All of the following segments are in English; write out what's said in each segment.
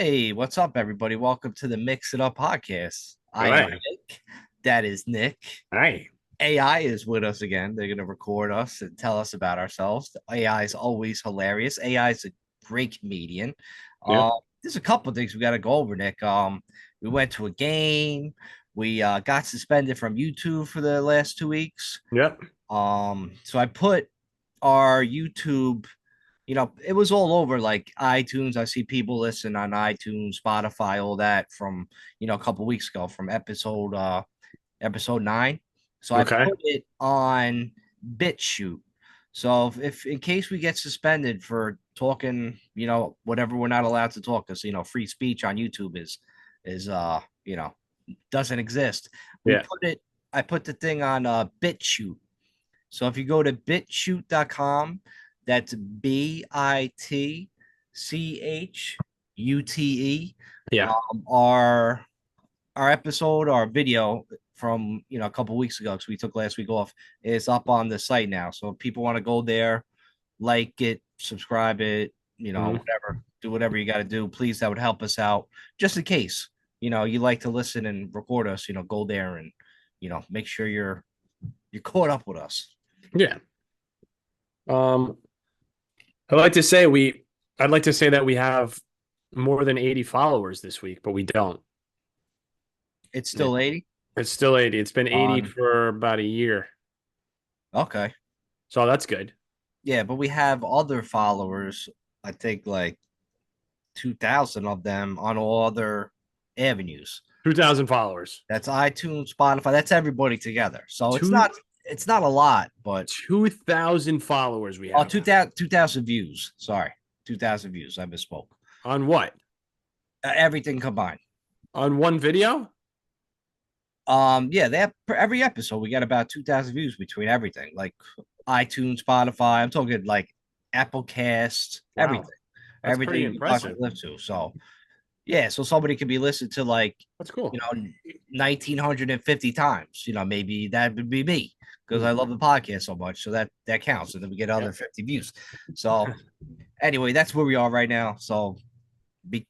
Hey, what's up, everybody? Welcome to the Mix It Up podcast. All I am right. Nick. That is Nick. All right. AI is with us again. They're going to record us and tell us about ourselves. AI is always hilarious. AI is a great comedian. Yep. There's a couple of things we got to go over, Nick. We went to a game. We got suspended from YouTube for the last 2 weeks. Yep. So I put our YouTube, it was all over like iTunes. I see people listen on iTunes, Spotify, all that from, a couple weeks ago from episode 9. So I Okay. put it on Bitchute. So if in case we get suspended for talking, whatever we're not allowed to talk, because free speech on YouTube is doesn't exist. We Yeah. put it, I put the thing on Bitchute. So if you go to bitchute.com, that's BITCHUTE. Yeah. Our episode, our video from a couple weeks ago, because we took last week off, is up on the site now. So if people want to go there, like it, subscribe it, Mhm. whatever, do whatever you got to do. Please, that would help us out. Just in case, you like to listen and record us, go there and make sure you're caught up with us. Yeah. Um, I'd like to say we I'd like to say that we have more than 80 followers this week, but we don't. It's It, still 80. it's still 80. It's been 80 On for about a year. Okay. So that's good. Yeah, but we have other followers. I think like 2,000 of them on all other avenues. 2,000 followers. That's iTunes, Spotify. That's everybody together. So it's Two not it's not a lot, but 2,000 followers we have. 2,000 views. Sorry, 2,000 views. I misspoke. On what? Everything combined. On one video? Yeah, they have every episode. We got about 2,000 views between everything, like iTunes, Spotify. I'm talking like Apple Cast, Wow. That's pretty everything you possibly impressive. live to. So yeah, so somebody could be listened to like That's cool. 1,950 times. Maybe that would be me because I Hmm. love the podcast so much. So that counts, and then we get other Yep. 50 views. So anyway, that's where we are right now. So we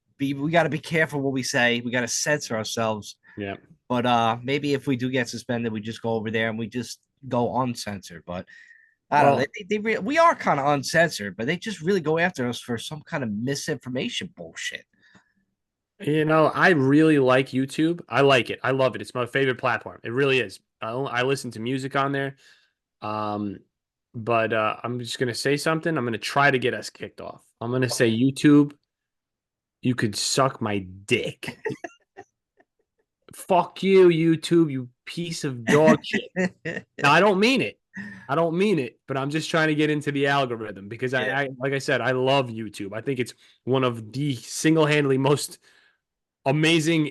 got to be careful what we say. We got to censor ourselves. Yeah. But maybe if we do get suspended, we just go over there and we just go uncensored. But I don't know. Well, We are kind of uncensored, but they just really go after us for some kind of misinformation bullshit. I really like YouTube. I like it. I love it. It's my favorite platform. It really is. I listen to music on there. Um, but I'm just gonna say something. I'm gonna try to get us kicked off. I'm gonna say YouTube, you could suck my dick. Fuck you, YouTube, you piece of dog shit. Now I don't mean it. I don't mean it, but I'm just trying to get into the algorithm because Yeah. I like I said, I love YouTube. I think it's one of the single-handedly most amazing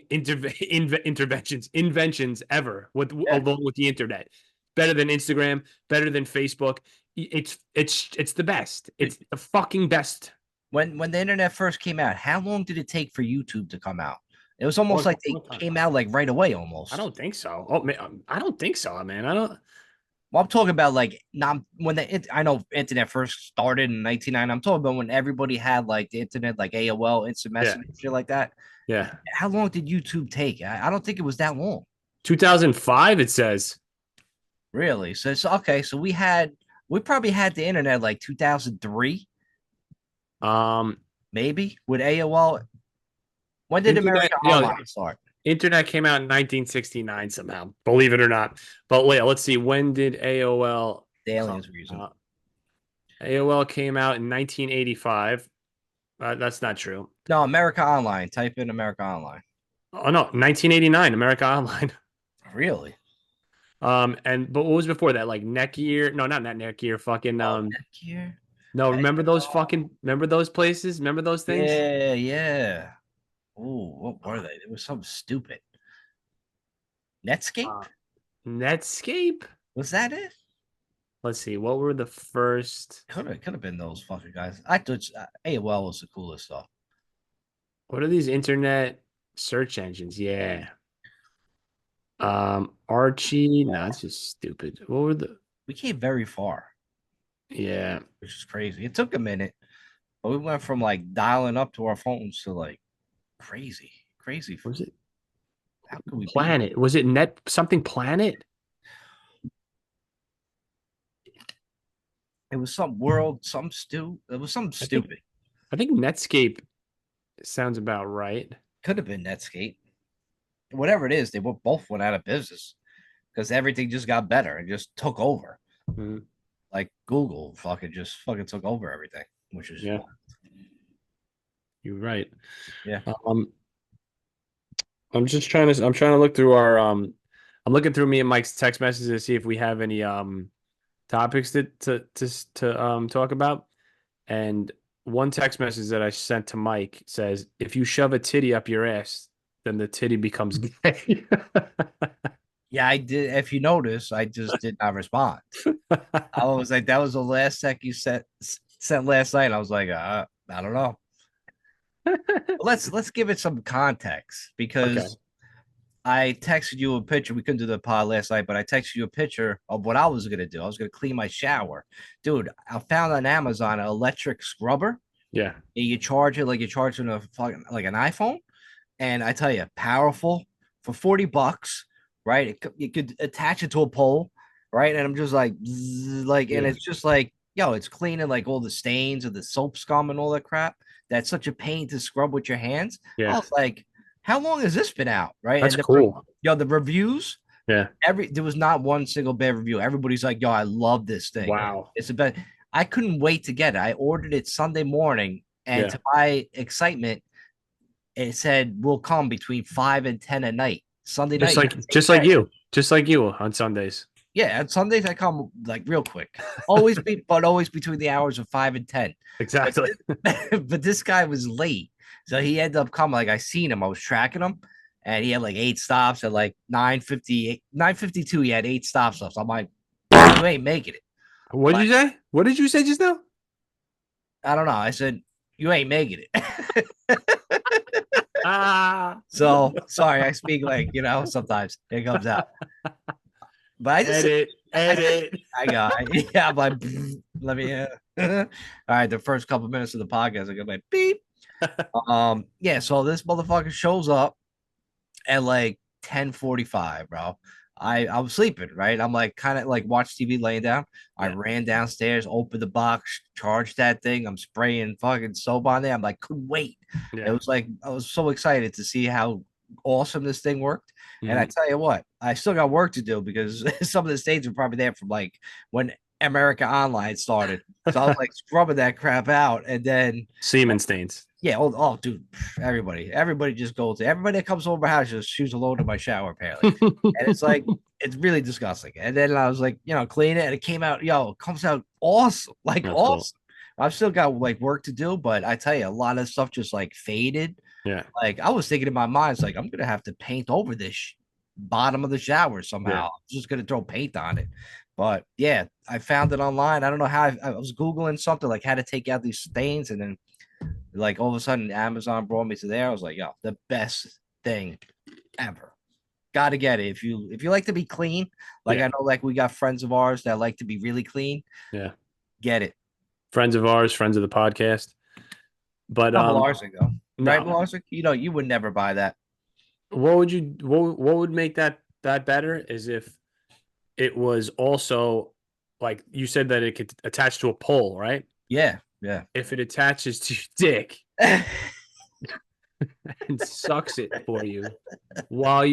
inventions ever with Yeah. along with the internet. Better than Instagram, better than Facebook. It's the best. It's the fucking best. When the internet first came out, how long did it take for YouTube to come out? It was almost Long, like they long time. came out like right away I almost. don't think so. Oh man, I don't think so, man. I don't. Well, I'm talking about like not when I know internet first started in 1999. I'm talking about when everybody had like the internet, like AOL, instant Yeah, messaging, shit like that. yeah. How long did YouTube take? I don't think it was that long. 2005, it says. Really? So okay, so we probably had the internet like 2003, Um, maybe with AOL. When did internet, America Online start? internet came out in 1969 somehow. Believe it or not. But wait, let's see. When did AOL The come aliens were using. out? AOL came out in 1985. That's not true. No, America Online. Type in America Online. Oh no, 1989, America Online. Really? But what was before that? Like neck year? No, not neck year. Fucking Oh, neck here. no, remember those places? Remember those things? Yeah, yeah. Oh, what were they? It was something stupid. Netscape? Uh, Netscape? Was that it? Let's see. What were the first? Could have been those fucking guys. I thought AOL was the coolest stuff. What are these internet search engines? Yeah. Archie. No, it's just stupid. What were the? We came very far, Yeah. which is crazy. It took a minute, but we went from like dialing up to our phones to like Crazy, crazy. Was it How could we be? Planet? Was it Net something Planet? It was some world, It was something I think stupid. I think Netscape sounds about right. Could have been Netscape. Whatever it is, both went out of business because everything just got better and just took over. Mhm. Like Google fucking took over everything, which is Yeah, you're right. yeah. Um, I'm trying to look through our I'm looking through me and Mike's text messages to see if we have any topics to talk about. And one text message that I sent to Mike says, "If you shove a titty up your ass, then the titty becomes gay." Yeah, I did. If you notice, I just did not respond. I was like, that was the last sec you sent last night. I was like, I don't know. Let's give it some context Okay. because I texted you a picture. We couldn't do the pod last night, but I texted you a picture of what I was gonna do. I was gonna clean my shower, dude. I found on Amazon an electric scrubber. Yeah. And you charge it like you're charging a fucking like an iPhone, and I tell you, powerful for $40, right? You could attach it to a pole, right? And I'm just like, like, and Yeah. it's just like, yo, it's cleaning like all the stains of the soap scum and all that crap. That's such a pain to scrub with your hands. I Yeah. was like, how long has this been out, right? That's And cool. the reviews, Yeah. there was not one single bad review. Everybody's like, yo, I love this thing. Wow. It's the best. I couldn't wait to get it. I ordered it Sunday morning, and Yeah. to my excitement, it said will come between 5 and 10 at night. Sunday night, Just like you on Sundays. yeah, on Sundays I come like real quick. Always between the hours of 5 and 10. But Exactly. but this guy was late, so he ended up coming. Like I seen him, I was tracking him, and he had like 8 stops at like 9:58, 9:52. He had 8 stops left. So I'm like, you ain't making it. What did But you say? What did you say just now? I don't know. I said you ain't making it. Ah, So sorry, I speak like sometimes it comes out. But I just edit, I edit. I got yeah, I'm like let me all right, the first couple minutes of the podcast, I go like beep. Yeah, so this motherfucker shows up at like 10:45, bro. I was sleeping, right? I'm like kind of like watch TV laying down. I Yeah, ran downstairs, opened the box, charged that thing. I'm spraying fucking soap on there. I'm like, couldn't wait. It yeah. was like I was so excited to see how awesome this thing worked. And I Mhm. tell you what, I still got work to do because some of the states were probably there from like when America Online started. So I was like scrubbing that crap out, and then Semen stains. yeah, dude, everybody just goes. Everybody that comes over my house just shoots a load in my shower, apparently, and it's like it's really disgusting. And then I was like, clean it, and it came out, it comes out awesome, like That's cool. awesome. I've still got like work to do, but I tell you, a lot of stuff just like faded. Yeah, Like I was thinking in my mind, it's like I'm gonna have to paint over this bottom of the shower somehow. yeah. I'm just gonna throw paint on it. But yeah, I found it online. I don't know how I was googling something like how to take out these stains, and then like all of a sudden, Amazon brought me to there. I was like, yo, the best thing ever. Got to get it if you like to be clean. Like Yeah, I know, like we got friends of ours that like to be really clean. yeah. Get it. Friends of ours, friends of the podcast. But Not Malarsic though, right? no. Malarsic, you would never buy that. What would make that better is if it was also like you said that it could attach to a pole, right? Yeah, yeah. If it attaches to your dick and sucks it for you while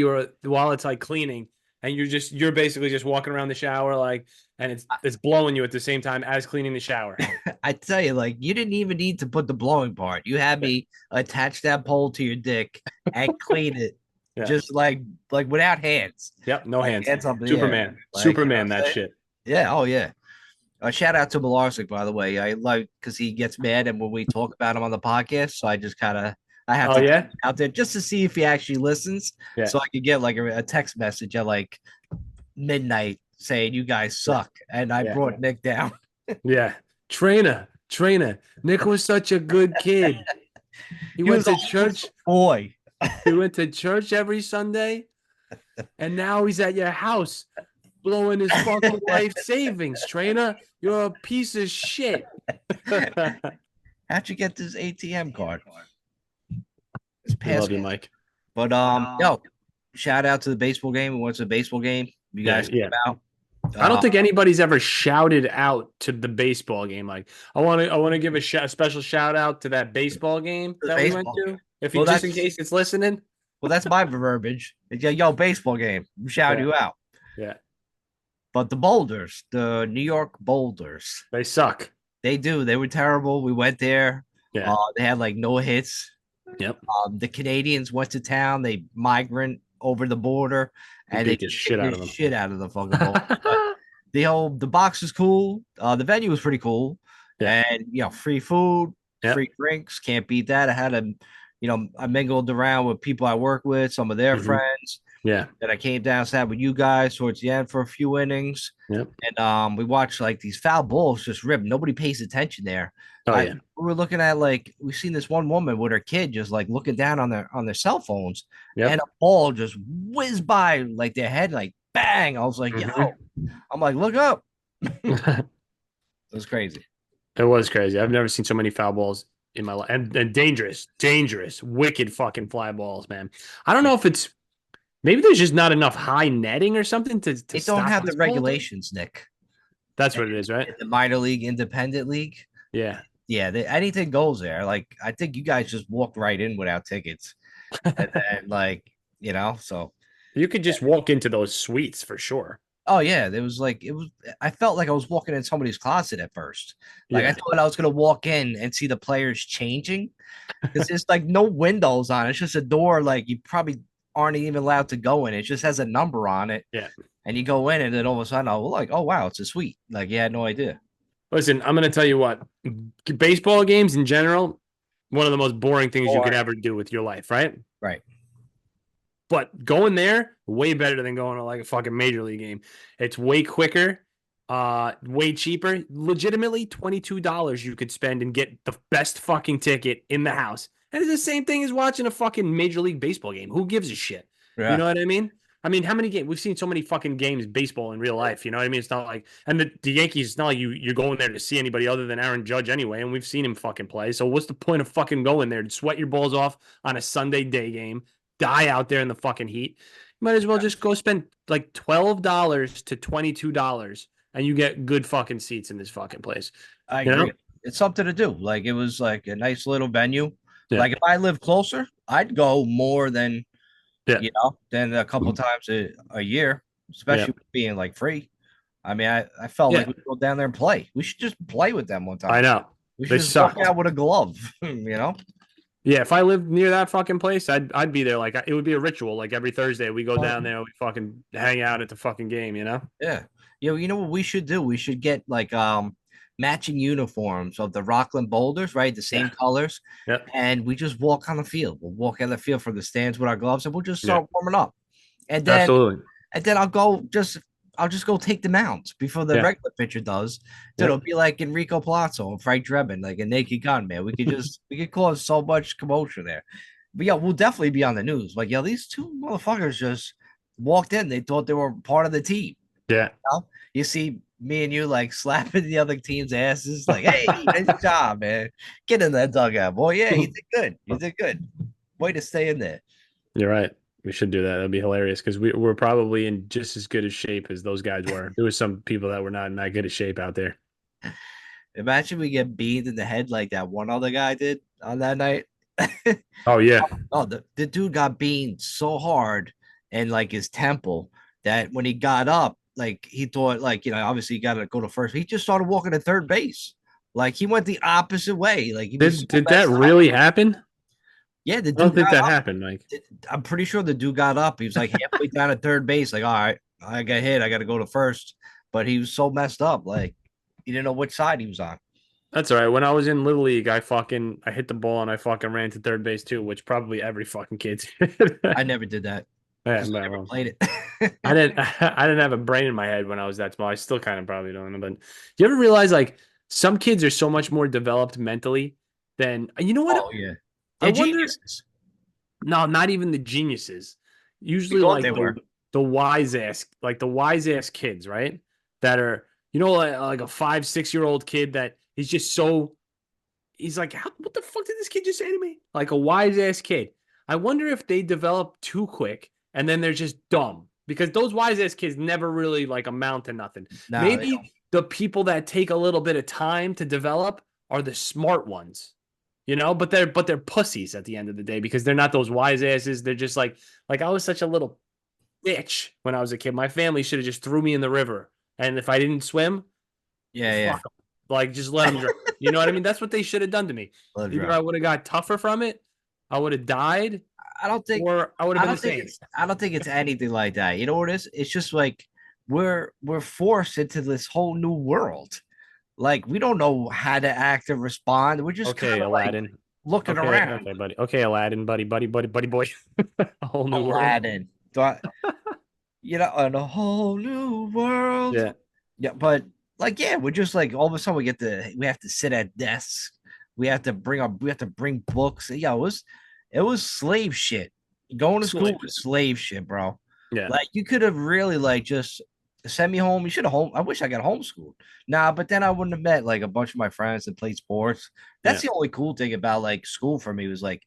it's like cleaning and you're basically just walking around the shower like and it's blowing you at the same time as cleaning the shower. I tell you, like you didn't even need to put the blowing part. You had Yeah. me attach that pole to your dick and clean it, Yeah. just like without hands, Yep. No like hands. hands up in the air. Superman. Like Superman, that I'm saying? shit. Yeah. Oh yeah. Shout out to Malarsic, by the way. I like because he gets mad and when we talk about him on the podcast. So I just kind of I have Oh to throw yeah? it out there just to see if he actually listens, Yeah. so I could get like a text message at like midnight saying you guys Yeah. suck, and I Yeah. brought Nick down. Yeah. Trainer. Nick was such a good kid. He He went was a to wholesome church. boy. He went to church every Sunday, and now he's at your house blowing his fucking life savings. Trainer, you're a piece of shit. How'd you get this ATM card? It's We past love you, game. Mike. But yo, shout out to the baseball game. We went to the baseball game. You Yeah, guys yeah. came out. I don't think anybody's ever shouted out to the baseball game. Like, I want to give a special shout out to that baseball game The that we went baseball. to. If you Well, just in that's case it's listening. my verbiage. It's, yo, baseball game. I'm shouting Yeah, you out. yeah. But the Boulders, the New York Boulders, They suck. they do. They were terrible. We went there. Yeah. They had like no hits. Yep. The Canadians went to town. They migrant over the border, We and they beat the just kicked shit out the of them. shit out of the fucking Boulders. But the box is cool. The venue was pretty cool, Yeah. and free food, Yep. free drinks. Can't beat that. I mingled around with people I work with, some of their Hmm. friends. Yeah. Then I came down, sat with you guys towards the end for a few innings, Yep. and we watched like these foul balls just rip. Nobody pays attention there. Oh Like yeah. we were looking at like we've seen this one woman with her kid just like looking down on their cell phones, and Yep. a ball just whizzed by like their head, like bang. I was like, yo, Hmm. I'm like, look up. It was crazy. It was crazy. I've never seen so many foul balls in my life, and dangerous, dangerous, wicked fucking fly balls, man. I don't know if it's maybe there's just not enough high netting or something to They don't stop have these the balls. regulations, Nick. That's And what it is, right? in the minor league, independent league, Yeah. yeah, anything goes there. Like I think you guys just walked right in without tickets, and then so You could just walk into those suites for sure. oh yeah, there was like it was. I felt like I was walking in somebody's closet at first. Like I Yeah. thought I was gonna walk in and see the players changing because there's like no windows on it. It's just a door. Like you probably aren't even allowed to go in. It just has a number on it, Yeah. and you go in, and then all of a sudden, oh, like, oh wow, it's a suite. Like you had no idea. Listen, I'm going to tell you what, baseball games in general, one of the most boring things you could Boring. ever do with your life, right? Right. But going there, way better than going to like a fucking major league game. It's way quicker, way cheaper. Legitimately, $22 you could spend and get the best fucking ticket in the house. And it's the same thing as watching a fucking major league baseball game. Who gives a shit? You Yeah. know what I mean? I mean, how many games we've seen so many fucking games baseball in real life? You know what I mean? It's not like and the Yankees. It's not like you're going there to see anybody other than Aaron Judge anyway. And we've seen him fucking play. So what's the point of fucking going there to sweat your balls off on a Sunday day game? Die out there in the fucking heat. You might as well just go spend like $12 to $22 and you get good fucking seats in this fucking place. I You know? agree. It's something to do. Like it was like a nice little venue. Yeah. Like if I lived closer, I'd go more Yeah. than a couple times a year, Yeah. especially being like free. I mean, I felt like Yeah. we could go down there and play. We should just play with them one I time. know. We should They just walk sucked. out with a glove, you know? Yeah, if I lived near that fucking place, I'd be there. Like it would be a ritual. Like every Thursday, we go down there, we fucking hang out at the fucking game. You know? Yeah. You know what we should do? We should get like matching uniforms of the Rockland Boulders, right? The Yeah. same colors. Yep. And we just walk on the field. We'll walk on the field from the stands with our gloves and we'll just Yeah. start warming up. And then Absolutely. I'll just go take the mound before the Yeah. regular pitcher does. So it'll Yep. be like Enrico Palazzo and Frank Drebin, like a naked gun, man. We could cause so much commotion there. But yeah, we'll definitely be on the news. Like, these two motherfuckers just walked in. They thought they were part of the team. Yeah. You see me and you like slapping the other team's asses, like, hey, nice job, man. Get in that dugout, boy. Yeah, you did good. You did good. Way to stay in there. You're right. We should do that. That'd be hilarious because we're probably in just as good a shape as those guys were. There was some people that were not in that good a shape out there. Imagine we get beamed in the head like that one other guy did on that night. Oh yeah. Oh, the dude got beamed so hard and like his temple that when he got up, like he thought, like, obviously he got to go to first. He just started walking to third base. Like he went the opposite way. Like he was so Did that messed up. really happen? Yeah, the I don't dude think got that up. happened, Mike. I'm pretty sure the dude got up. He was like halfway down at third base. Like, all right, I got hit. I got to go to first. But he was so messed up. Like he didn't know which side he was on. That's all right. When I was in Little League, I hit the ball and I fucking ran to third base too, which probably every fucking kid did. I never did that Yeah, because I never well, played it. I didn't have a brain in my head when I was that small. I still kind of probably don't. But you ever realize like some kids are so much more developed mentally than you know what? Oh yeah, I they're wonder. geniuses. No, not even the geniuses. We Usually thought like they were. the wise ass kids, right? That are like a 5, 6 year old kid that he's just so he's like, what the fuck did this kid just say to me? Like a wise ass kid. I wonder if they develop too quick and then they're just dumb because those wise ass kids never really like amount to nothing. No, they don't. Maybe the people that take a little bit of time to develop are the smart ones, but they're pussies at the end of the day because they're not those wise asses. They're just like I was such a little bitch when I was a kid. My family should have just threw me in the river, and if I didn't swim, Yeah, yeah. fuck them. Like just let them drown. You know what I mean? That's what they should have done to me. Let it Either drop. I would have got tougher from it, I would have died, I don't think or I would have been the same. I don't think it's anything like that. You know what it is? It's just like we're forced into this whole new world. Like we don't know how to act and respond. We're just Okay, kind of like Aladdin. looking Okay, around. okay, buddy. Okay, Aladdin, buddy boy. A whole new world. Aladdin. In a whole new world. Yeah. Yeah, but like, yeah, we're just like all of a sudden we have to sit at desks. We have to bring books. Yeah, it was slave shit. Going to school Slave. was slave shit, bro. Yeah. Like you could have really like just sent me home. You should have home. I wish I got homeschooled. Nah, but then I wouldn't have met like a bunch of my friends that played sports. That's Yeah. the only cool thing about like school for me was like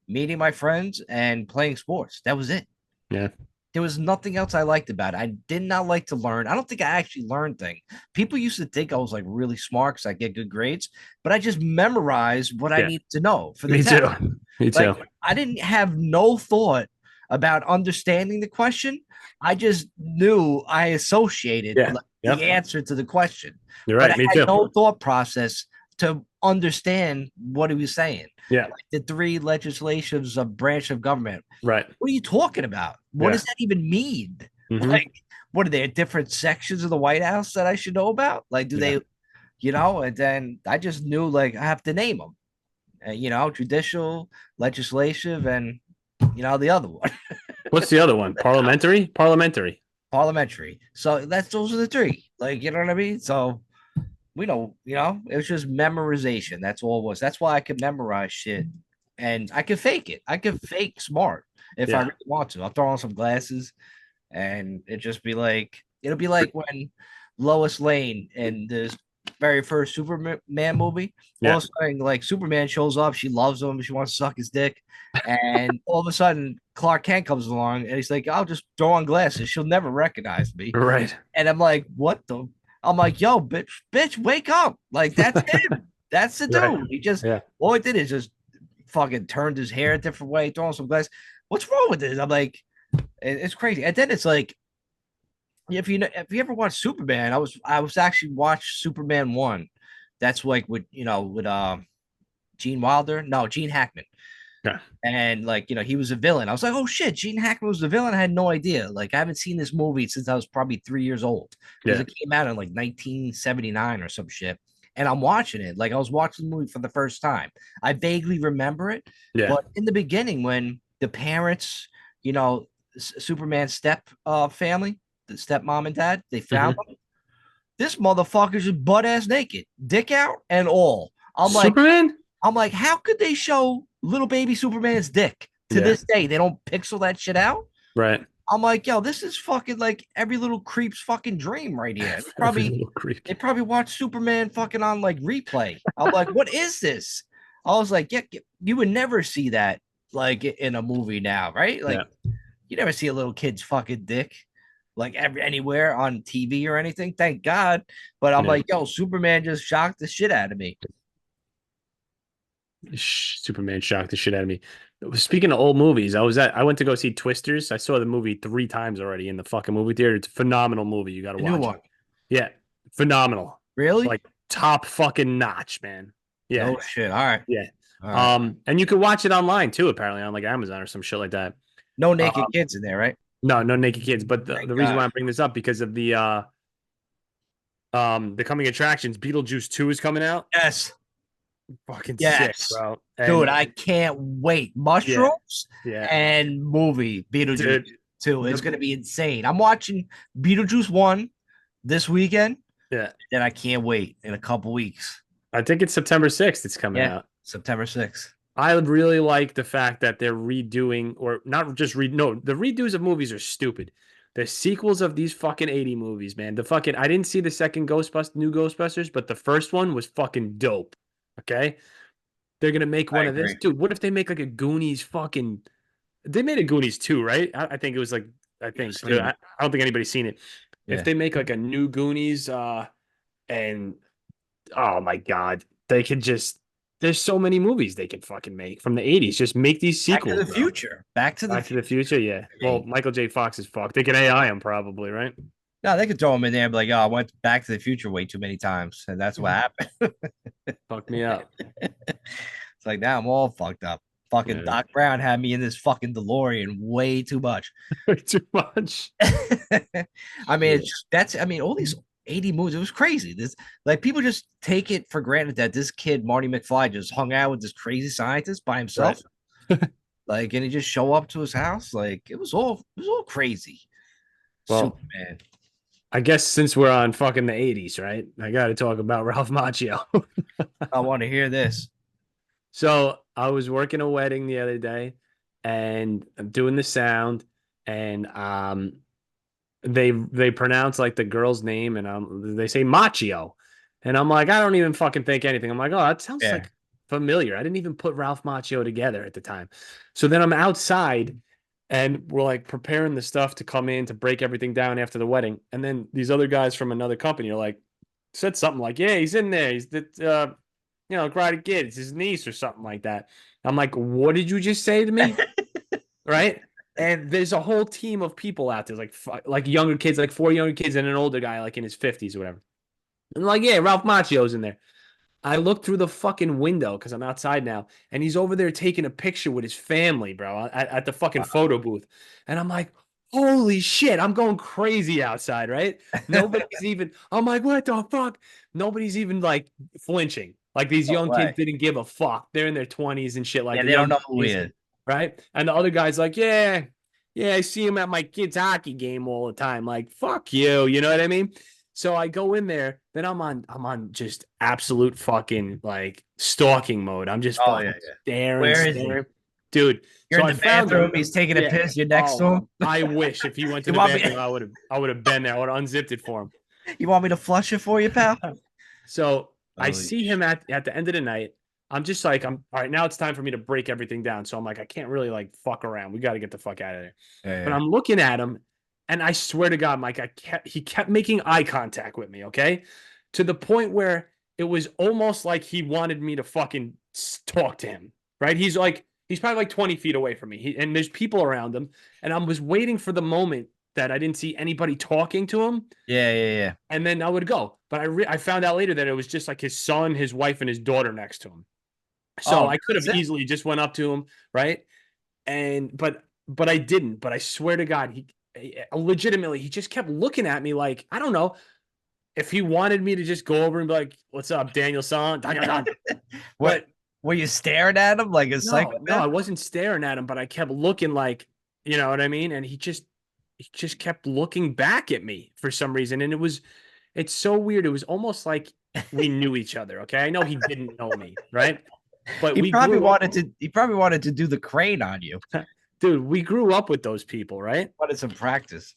meeting my friends and playing sports. That was it. Yeah. There was nothing else I liked about it. I did not like to learn. I don't think I actually learned things. People used to think I was like really smart because I get good grades, but I just memorized what I Yeah. needed to know for the Me test. too. Me Like too. I didn't have no thought about understanding the question. I just knew I associated Yeah. like, Yep. the answer to the question, You're but right. I Me had too. no thought process to understand what he was saying. Yeah. Like the three legislations of branch of government. Right. What are you talking about? What Yeah. does that even mean? Mm-hmm. Like, what are there different sections of the White House that I should know about? Like, do Yeah. they, and then I just knew like I have to name them, judicial, legislative, and the other one, What's the other one? Parliamentary? Parliamentary. parliamentary. So those are the three. Like, you know what I mean? So we know, it was just memorization. That's all it was. That's why I could memorize shit and I could fake it. I could fake smart if I Yeah. really want to. I'll throw on some glasses and it'll be like when Lois Lane in this very first Superman movie, all Yeah. of a sudden, like Superman shows up, she loves him, she wants to suck his dick, and all of a sudden Clark Kent comes along and he's like, I'll just throw on glasses, she'll never recognize me. Right. And I'm like, what the? I'm like, yo, bitch, wake up. Like, that's him. That's the Right. dude. He just, Yeah. all he did is just fucking turned his hair a different way, throwing some glass. What's wrong with this? I'm like, it's crazy. And then it's like, if you ever watch Superman, I was actually watched Superman 1. That's like with Gene Wilder. No, Gene Hackman. Yeah. And like, he was a villain. I was like, oh shit, Gene Hackman was the villain. I had no idea. Like, I haven't seen this movie since I was probably 3 years old because Yeah. it came out in like 1979 or some shit. And I'm watching it. Like, I was watching the movie for the first time. I vaguely remember it. Yeah. But in the beginning, when the parents, Superman's family, the stepmom and dad, they found him. This motherfucker's just butt ass naked, dick out and all. Superman? I'm like, how could they show little baby Superman's dick to Yeah. this day? They don't pixel that shit out. Right. I'm like, yo, this is fucking like every little creep's fucking dream right here. They probably watch Superman fucking on like replay. I'm like, what is this? I was like, yeah, you would never see that like in a movie now, right? Like, you never see a little kid's fucking dick like anywhere on TV or anything. Thank God. But I'm like, yo, Superman just shocked the shit out of me. Superman shocked the shit out of me. Speaking of old movies, I went to go see Twisters. I saw the movie 3 times already in the fucking movie theater. It's a phenomenal movie. You got to The new watch one. it. Yeah, phenomenal. Really? Like top fucking notch, man. Yeah. Oh shit. All right. Yeah. All right. And you can watch it online too, apparently on like Amazon or some shit like that. No naked kids in there, right? No naked kids. But the reason why God. I'm bringing this up because of the coming attractions, Beetlejuice 2 is coming out. Yes. Fucking Yes. sick, bro. Dude, I can't wait. Mushrooms Yeah. and movie Beetlejuice Dude, 2. It's going to be insane. I'm watching Beetlejuice 1 this weekend. Yeah. And I can't wait in a couple weeks. I think it's September 6th it's coming out. September 6th. I would really like the fact that they're redoing, or not just no, the redos of movies are stupid. The sequels of these fucking 80 movies, man. I didn't see the second new Ghostbusters, but the first one was fucking dope. Okay? They're gonna make one of this. Dude, what if they make like a Goonies fucking They made a Goonies too, right? I think it was like I Never think, but seen it. I don't think anybody's seen it. If Yeah. they make like a new Goonies, and oh my God, they could just there's so many movies they could fucking make from the 80s. Just make these Back to sequels, the bro. Future. Back to the Back to the Future. Future, yeah. Well, Hey. Michael J. Fox is fucked. They can AI him probably, right? No, they could throw him in there and be like, oh, I went Back to the Future way too many times. And that's what happened. Fuck me up. It's like now I'm all fucked up. Fucking Yeah. Doc Brown had me in this fucking DeLorean way too much. Too much. I mean, Yeah. it's just that's I mean, all these 80 movies, it was crazy. This like people just take it for granted that this kid, Marty McFly, just hung out with this crazy scientist by Right. himself. Like, and he just show up to his house. Like it was all crazy. Well, Superman. I guess since we're on fucking the 80s, right? I got to talk about Ralph Macchio. I want to hear this. So I was working a wedding the other day and I'm doing the sound and they pronounce like the girl's name and they say Macchio. And I'm like, I don't even fucking think anything. I'm like, oh, that sounds Yeah. like familiar. I didn't even put Ralph Macchio together at the time. So then I'm outside and we're like preparing the stuff to come in to break everything down after the wedding. And then these other guys from another company are like, said something like, yeah, he's in there. He's the, Karate Kid. It's his niece or something like that. I'm like, what did you just say to me? Right? And there's a whole team of people out there, like younger kids, like four younger kids and an older guy, like in his 50s or whatever. And like, yeah, Ralph Macchio's in there. I look through the fucking window because I'm outside now, and he's over there taking a picture with his family, bro, at the fucking photo booth. And I'm like, holy shit, I'm going crazy outside, right? Nobody's even, I'm like, what the fuck? Nobody's even like flinching. Like these No young kids way. didn't give a fuck. They're in their 20s and shit like Yeah, the they don't young know who he 20s, is. right? And the other guy's like, yeah, yeah, I see him at my kid's hockey game all the time. Like, fuck you, you know what I mean? So I go in there, then I'm on just absolute fucking like stalking mode. I'm just Oh yeah, fucking yeah. staring, Where is he? staring. Dude, You're so in I the found him. bathroom. He's taking a Yeah. piss. You're next to Oh, him. I wish if he went to You the want me? bathroom, I would have been there. I would have unzipped it for You want me to flush it for you, pal? him. So I Holy see him at the end of the night. I'm just like, I'm all right, now it's time for me to break everything down. So I'm like, I can't really like fuck around. We got to get the fuck out of there. But yeah. I'm looking at him, and I swear to God, Mike, he kept making eye contact with me, okay? To the point where it was almost like he wanted me to fucking talk to him, right? He's probably like 20 feet away from me. And there's people around him. And I was waiting for the moment that I didn't see anybody talking to him. Yeah, yeah, yeah. And then I would go. But I found out later that it was just like his son, his wife, and his daughter next to him. So Oh, I could have that's it. easily just went up to him, right? And but I didn't. But I swear to God, he legitimately he just kept looking at me like I don't know if he wanted me to just go over and be like, "What's up, Daniel San?" What But were you staring at him like a no, psychopath? I wasn't staring at him, but I kept looking like, you know what I mean? And he just kept looking back at me for some reason, and it's so weird. It was almost like we knew each other. Okay, I know he didn't know me, right? But He we probably grew up, wanted to. He probably wanted to do the crane on you. dude. We grew up with those people, right? Wanted some practice.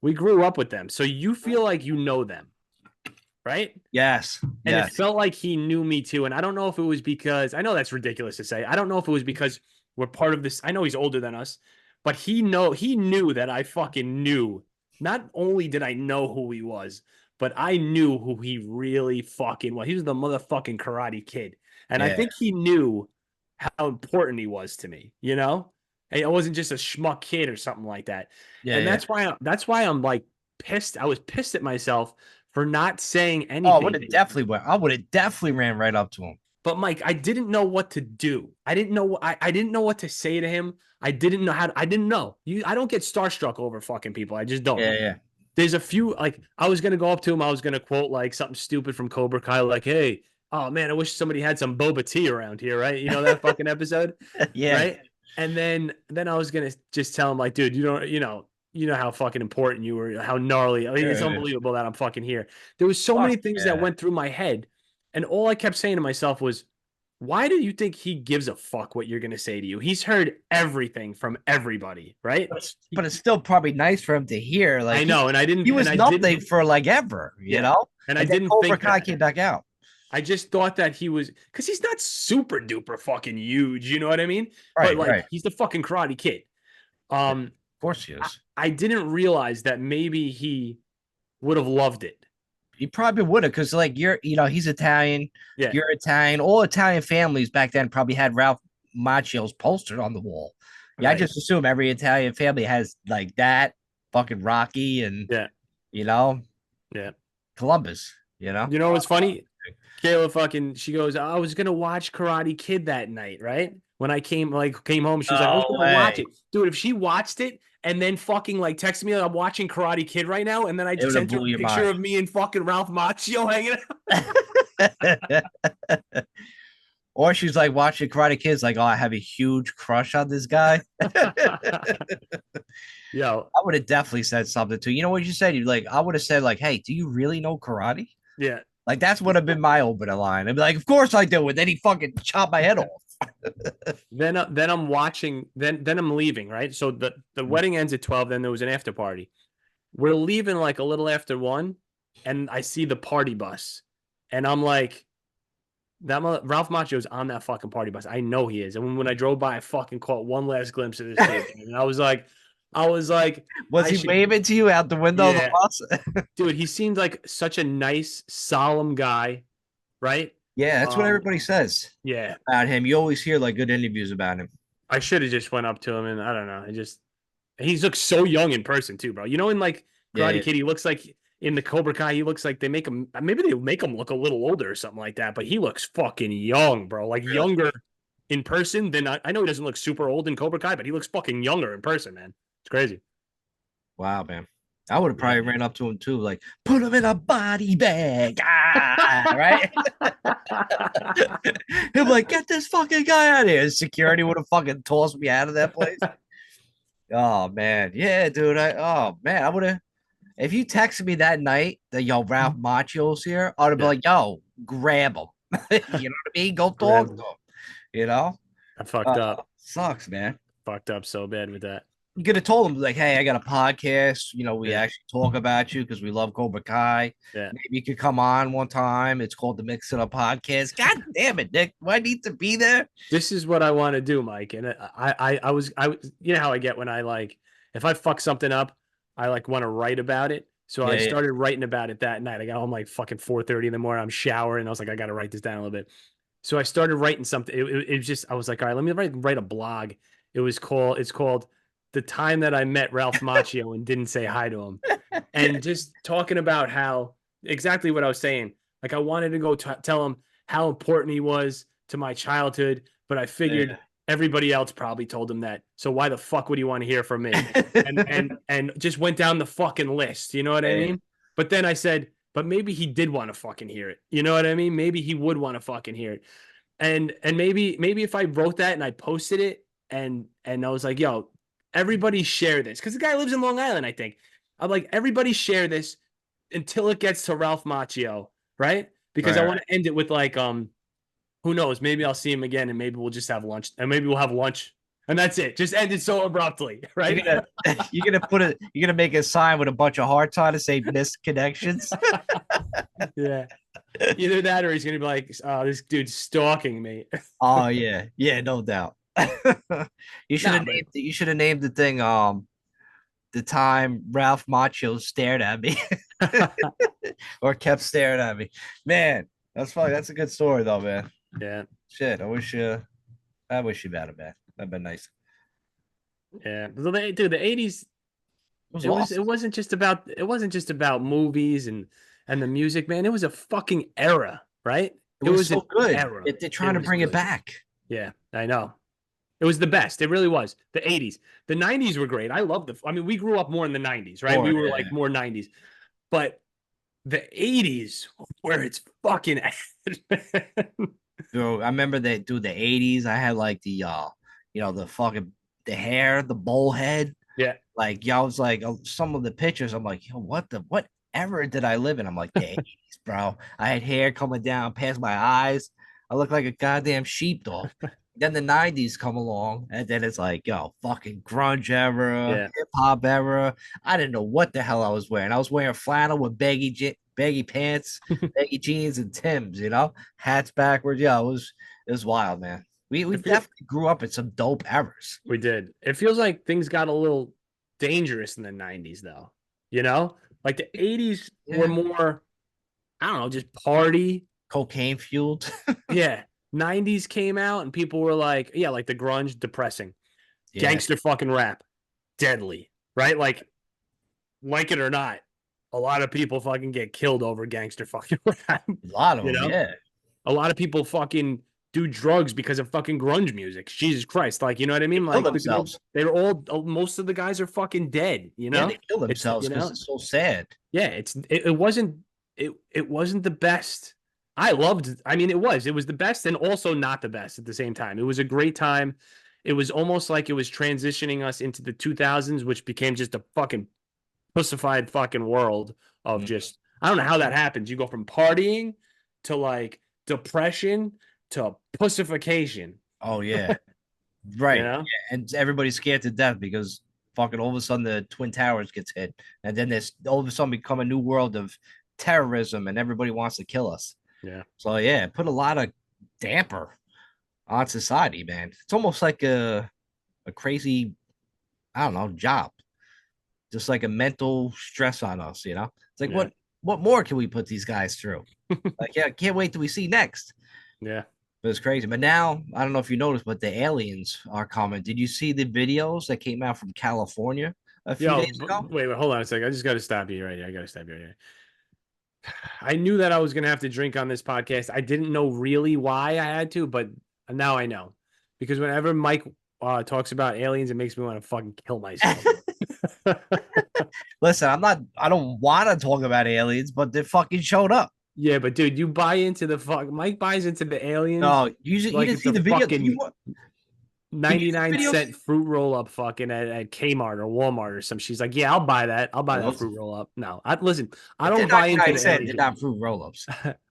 We grew up with them, so you feel like you know them, right? Yes, And it yes. felt like he knew me too. And I don't know if it was because I know that's ridiculous to say. I don't know if it was because we're part of this. I know he's older than us, but he knew that I fucking knew. Not only did I know who he was, but I knew who he really fucking was. He was the motherfucking Karate Kid. And I Yeah, think he knew how important he was to me, you know? And I wasn't just a schmuck kid or something like that. yeah, And yeah. that's why I'm like pissed. I was pissed at myself for not saying Oh, I anything would to have him. definitely went. I would have definitely ran right up to him. But Mike, I didn't know what to do. I didn't know what to say to him. I didn't know. I don't get starstruck over fucking people. I just don't. Yeah, yeah. There's a few like I was gonna go up to him, I was gonna quote like something stupid from Cobra Kai, like, hey, oh man, I wish somebody had some boba tea around here, right? You know that fucking episode? Yeah, Right? And then I was gonna just tell him, like, dude, you know how fucking important you were, how gnarly. I mean, it's yeah. unbelievable that I'm fucking here. There was so many Fuck things that yeah. went through my head, and all I kept saying to myself was, why do you think he gives a fuck what you're gonna say to you? He's heard everything from everybody, right? But it's still probably nice for him to hear. Like I know, he was I didn't, nothing for like ever, yeah, and I And then didn't Cobra think Kai that. came back out. I just thought that he was because he's not super duper fucking huge, you know what I mean? But Right, like right. he's the fucking Karate Kid. Um, Of course he is. I didn't realize that maybe he would have loved it. He probably would have, because like he's Italian, Yeah, you're Italian. All Italian families back then probably had Ralph Macchio's poster on the wall. Yeah, I right. just assume every Italian family has like that, fucking Rocky and Yeah, you know, yeah. Columbus, you know? You know what's funny? Kayla fucking she goes, I was gonna watch Karate Kid that night, right? When I came home, she was like, I was No gonna watch way. it. Dude, if she watched it and then fucking like texted me like I'm watching Karate Kid right now, and then I It just would have sent her blew a your picture mind. of me and fucking Ralph Macchio hanging Or she's like watching Karate Kids, like, oh, I have a huge crush on this guy. out. Yo, I would have definitely said something to you. You know what you said? You like, I would have said, like, hey, do you really know karate? yeah. Like, that's would have been my opening line. I'd be like, of course I do. And then he fucking chopped my head off. Then I'm watching, then I'm leaving, right? So the wedding ends at 12, then there was an after party. We're leaving like a little after 1, and I see the party bus. And I'm like, Ralph Macchio's on that fucking party bus. I know he is. And when I drove by, I fucking caught one last glimpse of this dude. And I was like, Was I he should, waving to you out the window of the yeah, bus? dude. He seemed like such a nice, solemn guy, right? Yeah, that's what Um, everybody says yeah. about him. You always hear like good interviews about him. I should have just went up to him, and I don't know. He looks so young in person too, bro. You know, in like Yeah, Karate yeah. Kid, he looks like in the Cobra Kai, he looks like they make him. Maybe they make him look a little older or something like that. But he looks fucking young, bro. Like Really? younger in person than I know he doesn't look super old in Cobra Kai, but he looks fucking younger in person, man. It's crazy. Wow, man. I would have Yeah, probably man. ran up to him too, like, put him in a body bag. Ah, right? He'd be like, get this fucking guy out of here. Security would have fucking tossed me out of that place. Oh man. Yeah, dude. Oh man, I would have if you texted me that night that yo Ralph Macchio's here, I would have been Yeah, like, yo, grab him. You know what I mean? Go talk to Graham, him. You know? I fucked up. Sucks, man. Fucked up so bad with that. You could have told him like, hey, I got a podcast. We Yeah, actually talk about you because we love Cobra Kai. yeah. Maybe you could come on one time. It's called the Mix It Up Podcast. God damn it, Nick. Do I need to be there? This is what I want to do, Mike. And you know how I get when I like, if I fuck something up, I like want to write about it. So I Yeah, yeah. started writing about it that night. I got home like fucking 4:30 in the morning. I'm showering. I was like, I got to write this down a little bit. So I started writing something. It was just, I was like, all right, let me write a blog. It's called The Time That I Met Ralph Macchio and Didn't Say Hi to Him. And just talking about how exactly what I was saying. Like I wanted to go tell him how important he was to my childhood, but I figured everybody else probably told him that. So why the fuck would he want to hear from me? And just went down the fucking list. You know what I Yeah. mean? But then I said, but maybe he did want to fucking hear it. You know what I mean? Maybe he would want to fucking hear it. And maybe if I wrote that and I posted it and I was like, yo, everybody share this. Because the guy lives in Long Island, I think. I'm like, everybody share this until it gets to Ralph Macchio, right? Because I Right, want right. to end it with like who knows? Maybe I'll see him again, and maybe we'll just have lunch, and maybe we'll have lunch, and that's it. Just end it so abruptly, You're right? gonna you're gonna make a sign with a bunch of hearts on it say missed connections. Yeah. Either that, or he's gonna be like, "Oh, this dude's stalking me." Oh yeah, yeah, no doubt. Nah, but You should have named the thing the time Ralph Macchio stared at me or kept staring at me. Man, that's funny. That's a good story though, man. yeah, Shit, I wish you had it, man. That'd been nice. yeah. So dude, the '80s, It was it awesome. wasn't just about movies and the music, man. It was a fucking era, right? It It was was an so good. era. They're It trying to was bring it good. back. Yeah, I know. It was the best. It really was. The '80s, the '90s were great. I love the. I mean, we grew up more in the '90s, right? Or We were yeah. like more '90s, but the '80s, where it's fucking at, man. Bro, I remember that dude, the 80s. I had like the fucking the hair, the bowl head. Yeah, Like, y'all was like some of the pictures. I'm like, yo, what era did I live in? I'm like, the 80s, bro. I had hair coming down past my eyes. I look like a goddamn sheepdog. Then the 90s come along, and then it's like, yo, fucking grunge era, yeah. hip hop era. I didn't know what the hell I was wearing. I was wearing flannel with baggy pants, baggy jeans, and Tims, hats backwards. Yeah, it was wild, man. We It feel, definitely grew up in some dope eras. we did. It feels like things got a little dangerous in the 90s, though. You know, like the 80s were Yeah. more, I don't know, just party. Cocaine fueled. Yeah. 90s came out and people were like, yeah, like the grunge, depressing. Yeah. Gangster fucking rap, deadly, right? Like it or not, a lot of people fucking get killed over gangster fucking rap. A lot of You them, know, yeah. a lot of people fucking do drugs because of fucking grunge music. Jesus Christ, like you know what I They mean? kill Like themselves. they're all most of the guys are fucking dead. You Yeah, know, they kill it's themselves because it's so sad. yeah, it wasn't it wasn't the best. I loved. I mean, it was the best and also not the best at the same time. It was a great time. It was almost like it was transitioning us into the 2000s, which became just a fucking pussified fucking world of Mm. just I don't know how that happens. You go from partying to like depression to pussification. Oh yeah. You Right. know? Yeah. And everybody's scared to death because fucking all of a sudden the Twin Towers gets hit. And then there's all of a sudden become a new world of terrorism and everybody wants to kill us. Yeah. So yeah, put a lot of damper on society, man. It's almost like a crazy, I don't know, job. Just like a mental stress on us, you know? It's like Yeah. what more can we put these guys through? Like, yeah, can't wait till we see next. Yeah. But it's crazy. But now I don't know if you noticed, but the aliens are coming. Did you see the videos that came out from California a few Yo, days ago? wait, hold on a second. I just got to stop you right here. I got to stop you right here. I knew that I was going to have to drink on this podcast. I didn't know really why I had to, but now I know. Because whenever Mike talks about aliens, it makes me want to fucking kill myself. Listen, I don't want to talk about aliens, but they fucking showed up. Yeah, but dude, you buy into the fuck. Mike buys into the aliens No, you like didn't it's see a the video. fucking Did you see the 99 videos? cent fruit roll up fucking at Kmart or Walmart or some. She's like, yeah, I'll buy that. I'll buy Well, that fruit roll up. No, listen, I but they're don't buy into 99 the cent. They're aliens. not fruit roll-ups.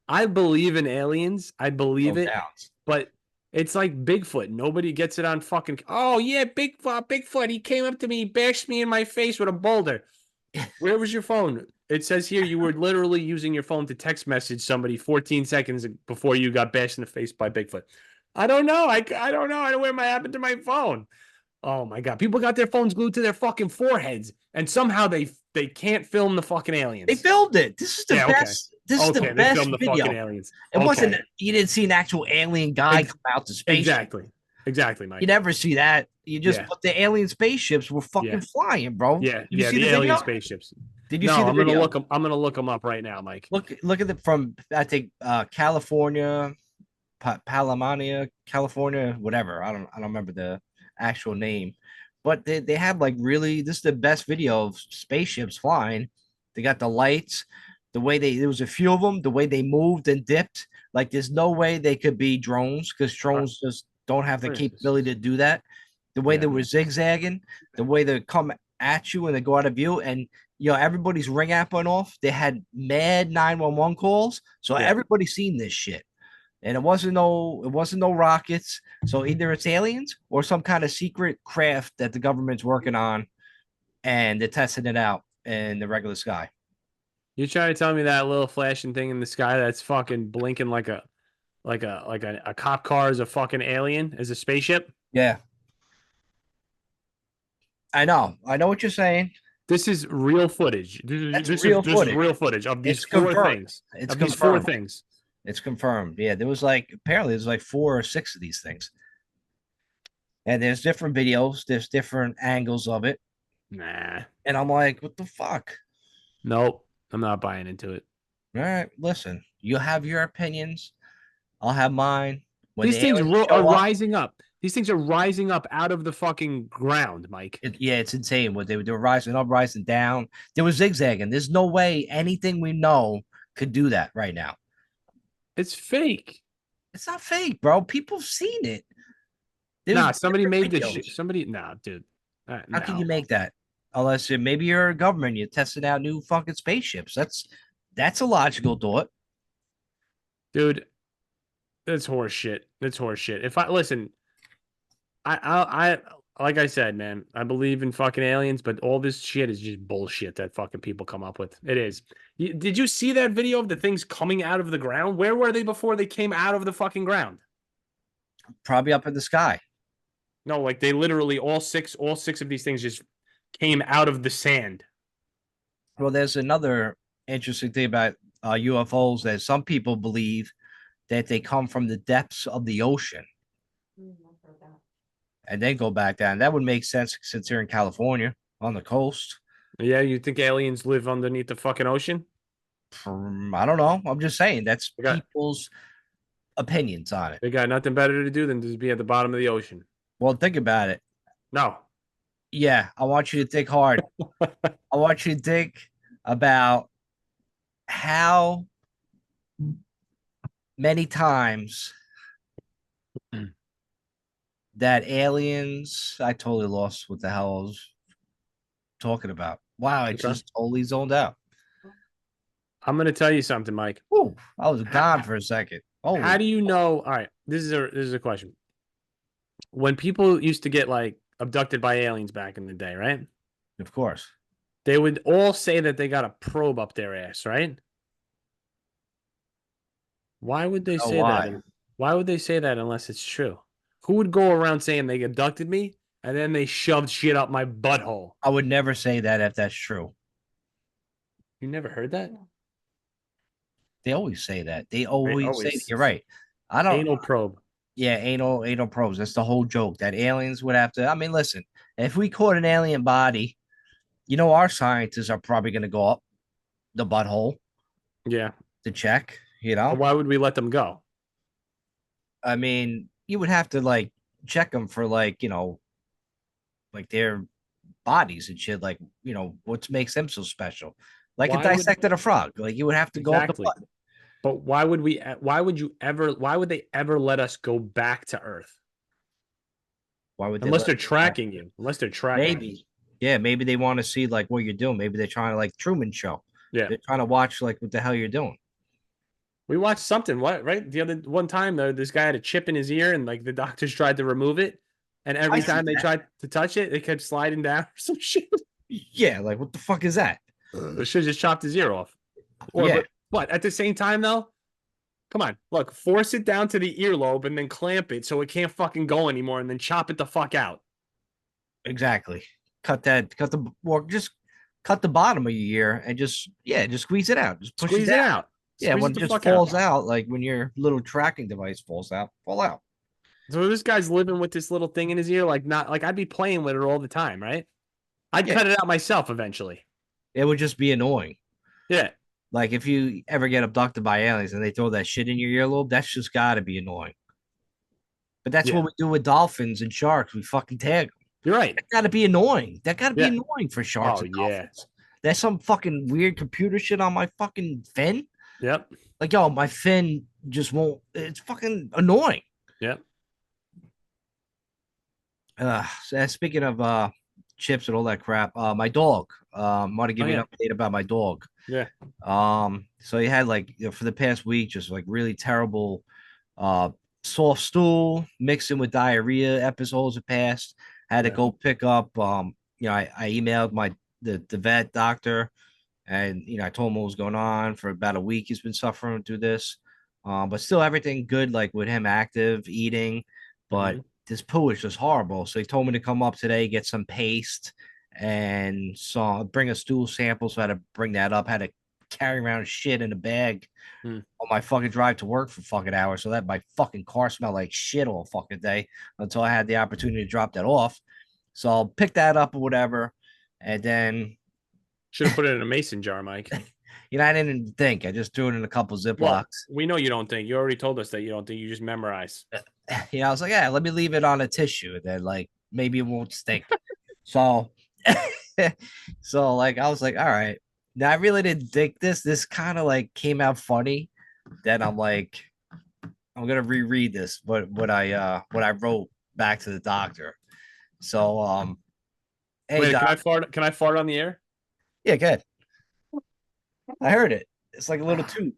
I believe in aliens. I believe No it, doubt. but it's like Bigfoot. Nobody gets it on fucking. Oh yeah, Bigfoot. Bigfoot. He came up to me, bashed me in my face with a boulder. Where was your phone? It says here you were literally using your phone to text message somebody 14 seconds before you got bashed in the face by Bigfoot. I don't know. I don't know. I don't know what happened to my phone. Oh my god, people got their phones glued to their fucking foreheads, and somehow they can't film the fucking They aliens. filmed it. This is the Yeah, okay, best. This is the okay, they best filmed the fucking video. aliens. It wasn't. Okay, You didn't see an actual alien guy Ex- come out to spaceship. exactly, exactly, You Mike. never see that. You just Yeah, put the alien spaceships were fucking yeah, flying, bro. yeah, Did you yeah. see The the alien video? spaceships. Did you see No, the video? I'm gonna look them up right now, Mike. Look at the from I think California, Palamania, California, whatever. I don't remember the actual name, but they have like really this is the best video of spaceships flying. They got the lights, the way they there was a few of them, the way they moved and dipped. Like there's no way they could be drones because drones just don't have the Where is this? capability to do that. The way they Yeah, were zigzagging, the way they come at you and they go out of view, and everybody's ring app went off. They had mad 911 calls, so yeah. everybody's seen this shit. And it wasn't no rockets. So either it's aliens or some kind of secret craft that the government's working on, and they're testing it out in the regular sky. You trying to tell me that little flashing thing in the sky that's fucking blinking like a cop car is a fucking alien, is a spaceship? Yeah, I know what you're saying. This is real footage. This is That's this is real this is footage. real footage of these It's four confirmed. things. It's Of these four confirmed. things. It's confirmed. Yeah, there was like apparently there's like 4 or 6 of these things, and there's different videos. There's different angles of it, Nah. and I'm like, what the fuck? Nope. I'm not buying into it. All right, listen, you have your opinions. I'll have mine. When the These things aliens are show up, rising up. These things are rising up out of the fucking ground, Mike. yeah, it's insane. What they were rising up, rising down. They were zigzagging. There's no way anything we know could do that right now. It's fake. It's not fake, bro. People have seen it. There's Nah, somebody different made this videos. shit. Somebody, nah, dude. How can you No, make that? Unless maybe you're a government, you're testing out new fucking spaceships. That's a logical thought. dude. That's horse shit. That's horse shit. If I listen, like I said, man, I believe in fucking aliens, but all this shit is just bullshit that fucking people come up with. It is. Did you see that video of the things coming out of the ground? Where were they before they came out of the fucking ground? Probably up in the sky. No, like they literally all six of these things just came out of the sand. Well, there's another interesting thing about UFOs that some people believe that they come from the depths of the ocean and then go back down. That would make sense since they're in California on the coast. Yeah, you think aliens live underneath the fucking ocean? I don't know. I'm just saying that's They got people's opinions on it. they got nothing better to do than just be at the bottom of the ocean. Well, think about it. No. Yeah, I want you to think hard. I want you to think about how many times that aliens. I totally lost what the hell I was talking about. Wow, I Okay. just totally zoned out. I'm gonna tell you something, Mike. Ooh, I was How, gone for a second. how Holy, do you know? All right, this is a question. When people used to get like abducted by aliens back in the day, right? of course. They would all say that they got a probe up their ass, right? Why would they Oh, say that? why? And why would they say that unless it's true? Who would go around saying they abducted me and then they shoved shit up my butthole? I would never say that if that's true. You never heard that? They always say that. They They always say always you're right. I don't. anal probe. Yeah, anal probes. That's the whole joke that aliens would have to. I mean, listen, if we caught an alien body, our scientists are probably going to go up the butthole Yeah. to check. But why would we let them go? I mean, you would have to like check them for like like their bodies and shit. Like what makes them so special. Like a Why would dissected a frog. Like you would have to go up the exactly? butt. But why would we? Why would they ever let us go back to Earth? Why would they Unless let they're us go back? tracking you. Unless they're tracking you. Maybe. Yeah, maybe they want to see like what you're doing. Maybe they're trying to like Truman Show. Yeah. They're trying to watch like what the hell you're doing. We watched something, what, right? The other one time, though, this guy had a chip in his ear, and like the doctors tried to remove it, and I every see time they that. tried to touch it, it kept sliding down or some shit. Yeah, like what the fuck is that? They should have just chopped his ear off. Or, Yeah, but at the same time, though, come on, look, force it down to the earlobe and then clamp it so it can't fucking go anymore, and then chop it the fuck out. exactly. Just cut the bottom of your ear and just squeeze it out. Just push it Squeeze down. it out. Yeah, Squeeze when it it the just fuck out. falls out, like when your little tracking device falls out, fall out. So this guy's living with this little thing in his ear, like not like I'd be playing with it all the time, right? I'd Yeah, cut it out myself eventually. it would just be annoying. Yeah, Like if you ever get abducted by aliens and they throw that shit in your earlobe, that's just got to be annoying. But that's yeah. what we do with dolphins and sharks. We fucking tag them. You're right. That got to be annoying. That got to be Yeah. annoying for sharks Oh and yeah. dolphins. There's some fucking weird computer shit on my fucking fin. Yep. Like, yo, my fin just won't. It's fucking annoying. Yep. Speaking of chips and all that crap, my dog. Want to Oh give you yeah. an update about my dog. Yeah. So he had like for the past week, just like really terrible uh soft stool mixing with diarrhea episodes have passed. Had to Yeah. go pick up I emailed the vet doctor and I told him what was going on. For about a week he's been suffering through this. But still everything good, like with him active, eating, but Mhm. this poo is just horrible. So he told me to come up today, get some paste and bring a stool sample. So I had to bring that up, had to carry around shit in a bag Mm. on my fucking drive to work for fucking hours. So that my fucking car smelled like shit all fucking day until I had the opportunity to drop that off. So I'll pick that up or whatever. And then, Should have put it in a mason jar, Mike. I didn't think. I just threw it in a couple Well, Ziplocs. we know you don't think. You already told us that you don't think. You just memorize. I was like, yeah, let me leave it on a tissue. Then, like, maybe it won't stink. So, so like, I was like, all right. Now, I really didn't think this. This kind of like came out funny. Then I'm like, I'm gonna reread this, what I wrote back to the doctor. So, hey Wait, doc, can I fart? Can I fart on the air? yeah, good. I heard it. It's like a little toot.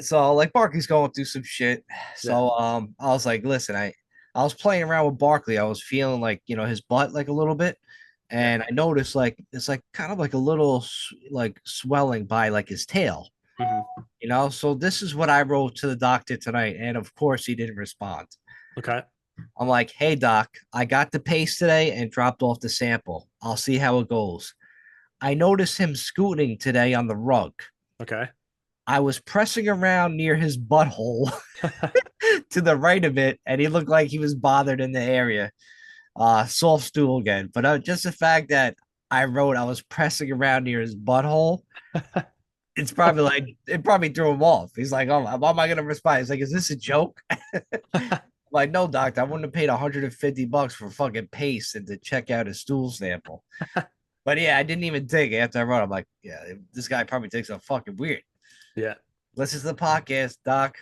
So like Barkley's going through some shit. Yeah. So I was like, listen, I was playing around with Barkley. I was feeling like his butt like a little bit, Yeah. and I noticed like it's like kind of like a little like swelling by like his tail. Hmm. You know, so this is what I wrote to the doctor tonight, and of course he didn't respond. Okay. I'm like, hey doc, I got the paste today and dropped off the sample. I'll see how it goes. I noticed him scooting today on the rug. Okay. I was pressing around near his butthole to the right of it, and he looked like he was bothered in the area. Soft stool again. But just the fact that I wrote I was pressing around near his butthole, it's probably like it probably threw him off. He's like, "Oh, how am I gonna respond?" He's like, "Is this a joke?" Like, no, doctor, I wouldn't have paid $150 for fucking paste and to check out his stool sample. But yeah, I didn't even think after I wrote. I'm like, yeah, this guy probably thinks I'm fucking weird. Yeah. Listen to the podcast, doc.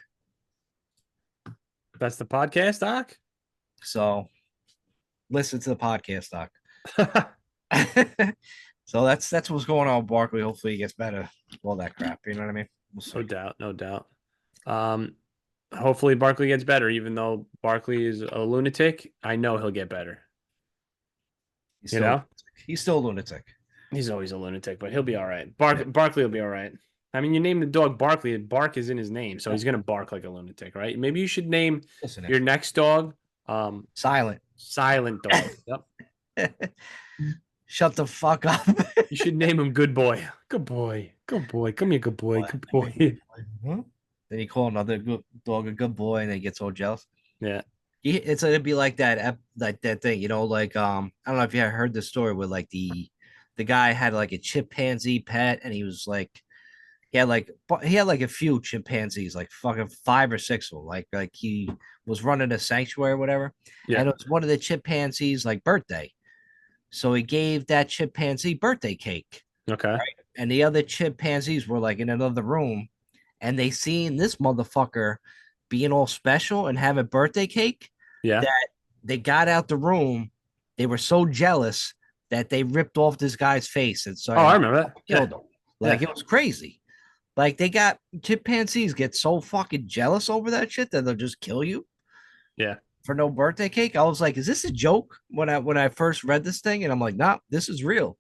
That's the podcast, Doc. So listen to the podcast, doc. So that's what's going on with Barkley. Hopefully he gets better. All that crap. You know what I mean? We'll No see. doubt. No doubt. Um, hopefully Barkley gets better, even though Barkley is a lunatic. I know he'll get better. He's You still know, he's still a lunatic. he's always a lunatic, but he'll be all right. Barkley will be all right. I mean, you name the dog Barkley, Bark is in his name, so he's gonna bark like a lunatic, right? Maybe you should name Listening. your next dog Silent. Silent Dog. Yep. Shut the fuck up. You should name him Good Boy. Good boy. Good boy. Come here, good boy. Good boy. Then you call another good dog a good boy, and then he gets all jealous. Yeah. It'd be like that, like that thing, you know, like I don't know if you heard the story where like the guy had like a chimpanzee pet, and he was like he had like a few chimpanzees, like fucking 5 or 6 of them, like he was running a sanctuary or whatever, Yeah. and it was one of the chimpanzees like birthday, so he gave that chimpanzee birthday cake, Okay. and the other chimpanzees were like in another room, and they seen this motherfucker being all special and having birthday cake Yeah. that they got out the room. They were so jealous that they ripped off this guy's face and Oh, I started remember that. Yeah. killed him. Like Yeah. it was crazy. Like they got chimpanzees get so fucking jealous over that shit that they'll just kill you Yeah. for no birthday cake. I was like, is this a joke when I first read this thing? And I'm like, nah, this is real.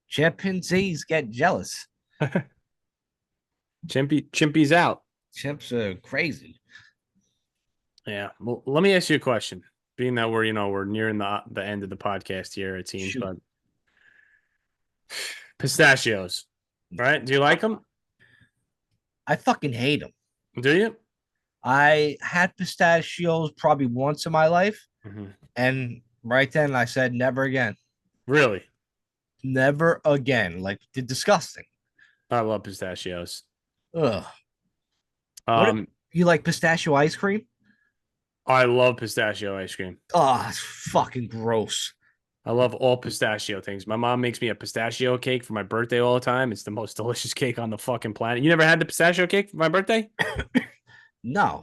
Chimpanzees get jealous. Chimpy's out. Chimps are crazy. Yeah. Well, let me ask you a question. Being that we're nearing the end of the podcast here, it seems, Shoot. but pistachios, right? Do you like them? I fucking hate them. Do you? I had pistachios probably once in my life, Hmm. and right then I said never again. Really? Never again. Like they're disgusting. I love pistachios. Ugh. What Um, you like pistachio ice cream? I love pistachio ice cream. Oh, it's fucking gross. I love all pistachio things. My mom makes me a pistachio cake for my birthday all the time. It's the most delicious cake on the fucking planet. You never had the pistachio cake for my birthday? No.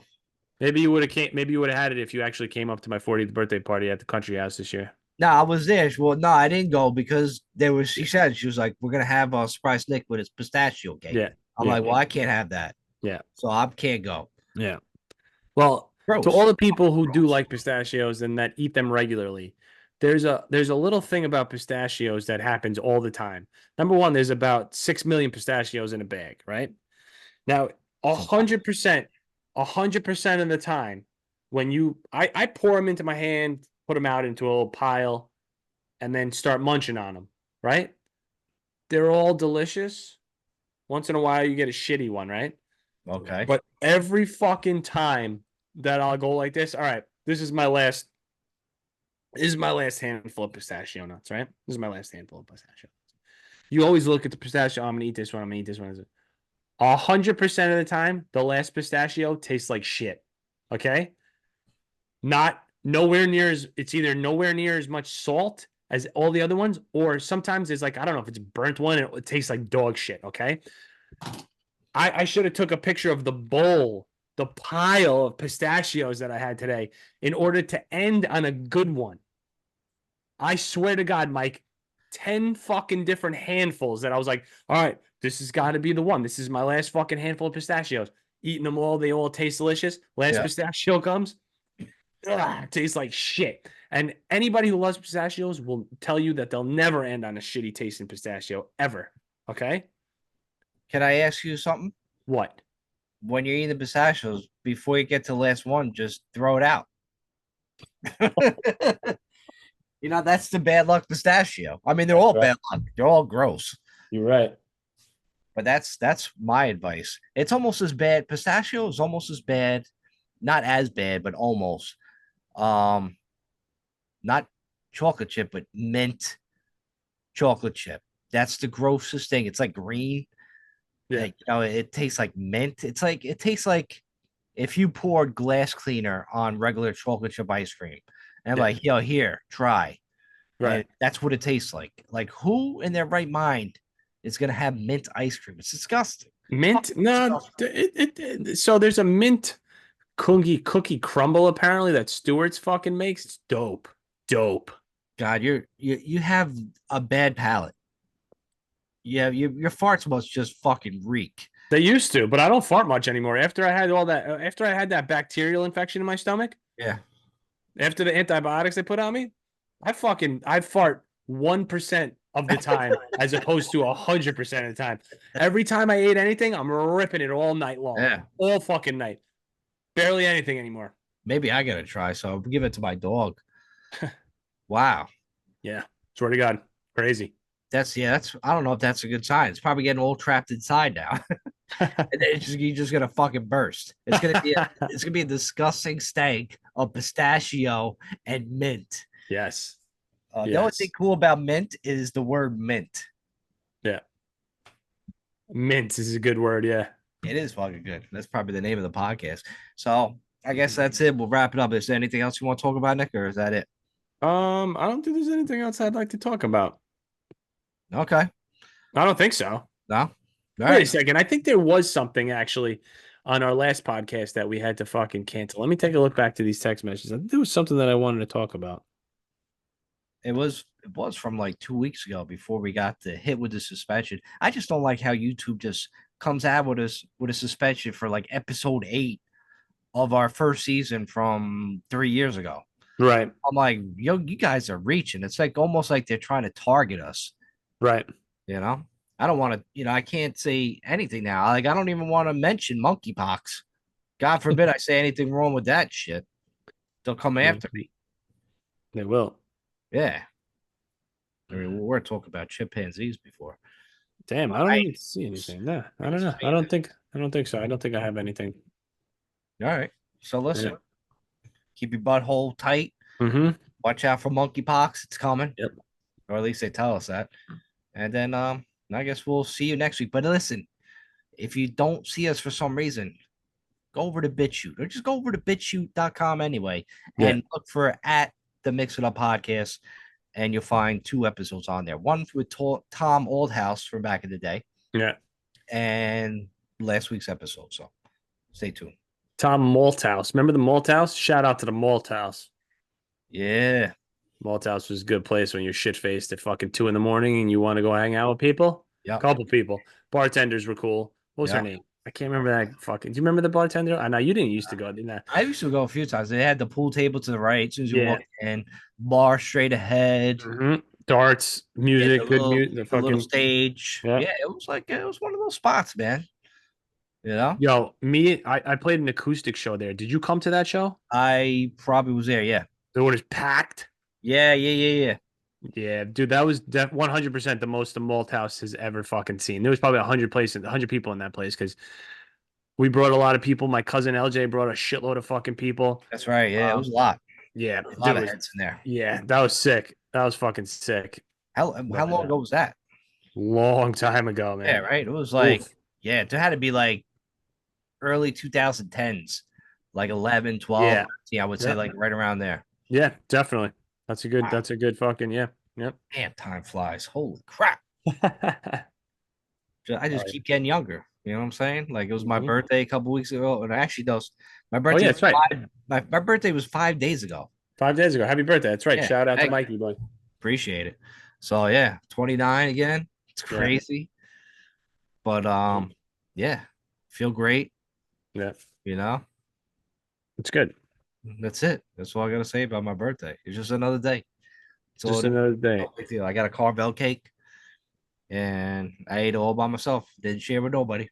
Maybe you would have had it if you actually came up to my 40th birthday party at the country house this year. No, I was there. Well, no, I didn't go because there was. She was like, "We're gonna have a surprise Nick with his pistachio cake." Yeah. I'm Yeah. like, "Well, I can't have that, Yeah. so I can't go." Yeah. Well, to Gross. all the people who do like pistachios and that eat them regularly, there's a little thing about pistachios that happens all the time. Number one, there's about 6 million pistachios in a bag, right? Now, a It's a lot. hundred percent, 100% of the time, when I pour them into my hand, put them out into a little pile, and then start munching on them, right? They're all delicious. Once in a while, you get a shitty one, right? Okay. But every fucking time that I'll go like this, all right, this is my last handful of pistachio nuts, right? This is my last handful of pistachio. You always look at the pistachio. I'm gonna eat this one. I'm gonna eat this one. 100% of the time, the last pistachio tastes like shit. Okay, not nowhere near as it's either nowhere near as much salt as all the other ones, or sometimes it's like I don't know if it's burnt one and it tastes like dog shit. Okay, I should have took a picture of the bowl, the pile of pistachios that I had today in order to end on a good one. I swear to God, Mike, 10 fucking different handfuls that I was like, all right, this has got to be the one. This is my last fucking handful of pistachios. Eating them all, they all taste delicious. Last Yeah. pistachio comes, tastes like shit. And anybody who loves pistachios will tell you that they'll never end on a shitty tasting pistachio ever. Okay? Can I ask you something? What? When you're eating the pistachios, before you get to the last one, just throw it out. That's the bad luck pistachio. I mean, they're That's all right. bad luck. They're all gross. You're right. But that's my advice. It's almost as bad. Pistachio is almost as bad, not as bad, but almost. Um, not chocolate chip, but mint chocolate chip. That's the grossest thing. It's like green. Yeah. It tastes like mint. It tastes like if you poured glass cleaner on regular chocolate chip ice cream, and Yeah. like, here, try. Right. And that's what it tastes like. Like, who in their right mind is gonna have mint ice cream? It's disgusting. Mint? No. Disgusting. So there's a mint cookie crumble apparently that Stewart's fucking makes. It's dope. Dope. God, you have a bad palate. Yeah, your farts must just fucking reek. They used to, but I don't fart much anymore. After I had all that, after I had that bacterial infection in my stomach, Yeah. after the antibiotics they put on me, I fart 1% of the time as opposed to 100% of the time. Every time I ate anything, I'm ripping it all night long, Yeah. all fucking night. Barely anything anymore. Maybe I gotta try. So I'll give it to my dog. Wow. Yeah, swear to God, crazy. That's I don't know if that's a good sign. It's probably getting all trapped inside now. And then you're just gonna fucking burst. It's gonna be a disgusting stank of pistachio and mint. Yes, The only thing yes, cool about mint is the word mint. yeah. Mint is a good word. Yeah. It is fucking good. That's probably the name of the podcast. So I guess that's it. We'll wrap it up. Is there anything else you want to talk about, Nick, or is that it? I don't think there's anything else I'd like to talk about. Okay. I don't think so. No. All Wait a right. second. I think there was something actually on our last podcast that we had to fucking cancel. Let me take a look back to these text messages. I think there was something that I wanted to talk about. It was from like 2 weeks ago before we got the hit with the suspension. I just don't like how YouTube just comes out with us with a suspension for like episode 8 of our first season from 3 years ago. Right. I'm like, yo, you guys are reaching. It's like almost like they're trying to target us, Right. you know? I don't want to, I can't say anything now. Like, I don't even want to mention monkeypox. God forbid I say anything wrong with that shit. They'll come Yeah, after me. they will. Yeah. I mean, we were talking about chimpanzees before. Damn, I I don't ain't even see anything. Nah, I don't know. saying I don't think so. I don't think I have anything. that. All right. So Yeah. listen, keep your butthole tight. Mm-hmm. Watch out for monkeypox. It's coming. Yep. Or at least they tell us that. And then I guess we'll see you next week. But listen, if you don't see us for some reason, go over to Bitchute or just go over to bitchute.com anyway Yeah. and look for at the Mix It Up podcast. And you'll find 2 episodes on there. One with Tom Oldhouse from back in the day, Yeah. and last week's episode. So stay tuned. Tom Malthouse. Remember the Malthouse? Shout out to the Malthouse. Yeah. Malthouse was a good place when you're shit faced at fucking 2 in the morning and you want to go hang out with people. Yep. Couple people. Bartenders were cool. What was her Yeah. name? I can't remember that fucking. Do you remember the bartender? I know you didn't used to go, didn't I? I used to go a few times. They had the pool table to the right as soon as you Yeah. walk in, bar straight ahead. Darts, Yeah, music, good music. The the little fucking stage. yeah. Yeah, it was one of those spots, man. You know, Yo, I played an acoustic show there. Did you come to that show? I probably was there. Yeah, It was packed. yeah. Yeah, dude, that was 100% the most the Malt House has ever fucking seen. There was probably 100 people in that place because we brought a lot of people. My cousin LJ brought a shitload of fucking people. That's right. Yeah, it was Um, a lot. yeah, A dude, lot it of was heads in there. yeah, that was sick. That was fucking sick. How But long ago was that? long time ago, Yeah, man. right. It was Oof. like it had to be like early 2010s, like 11, 12, Yeah. 13, I would say Yeah. like right around there. Yeah, definitely. Wow, That's a good fucking yeah. Yep. man, time flies. Holy crap! I All just right. keep getting younger. You know what I'm saying? Like it was my Mhm. birthday a couple weeks ago, and actually those my Oh birthday yeah, was that's right. my birthday was 5 days ago. 5 days ago. Happy birthday. That's right. Yeah, Shout out to thank you. Mikey boy. Appreciate it. So yeah, 29 again. It's Yeah. crazy, but yeah, feel great. Yeah. You know, It's good. that's it. That's all I gotta say about my birthday. It's just another day. So Just another day. no big deal. I got a Carvel cake. and I ate it all by myself. Didn't share with nobody.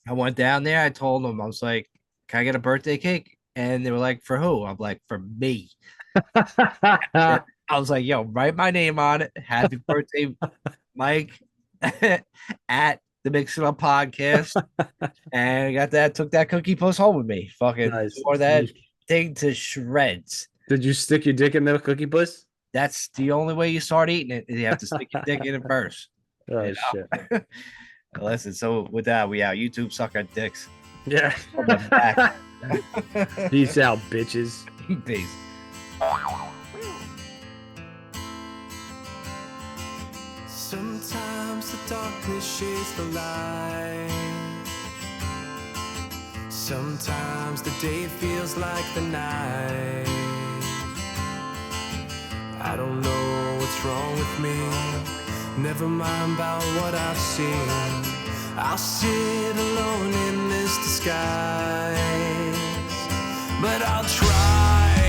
I went down there. I told them, I was like, "Can I get a birthday cake?" And they were like, "For who?" I'm like, "For me." And I was like, "Yo, write my name on it. Happy birthday, Mike, at the Mix It Up podcast." And I got that. Took that cookie puss home with me. Fucking Nice. tore that thing to shreds. Did you stick your dick in the cookie puss? That's the only way you start eating it. Is you have to stick your dick in it first. You Oh shit. know. Listen. So with that, we out. YouTube suck our dicks. Yeah. Coming back. Peace out, bitches. Peace. Sometimes the darkness shades the light. Sometimes the day feels like the night. I don't know what's wrong with me. Never mind about what I've seen. I'll sit alone in this disguise, but I'll try.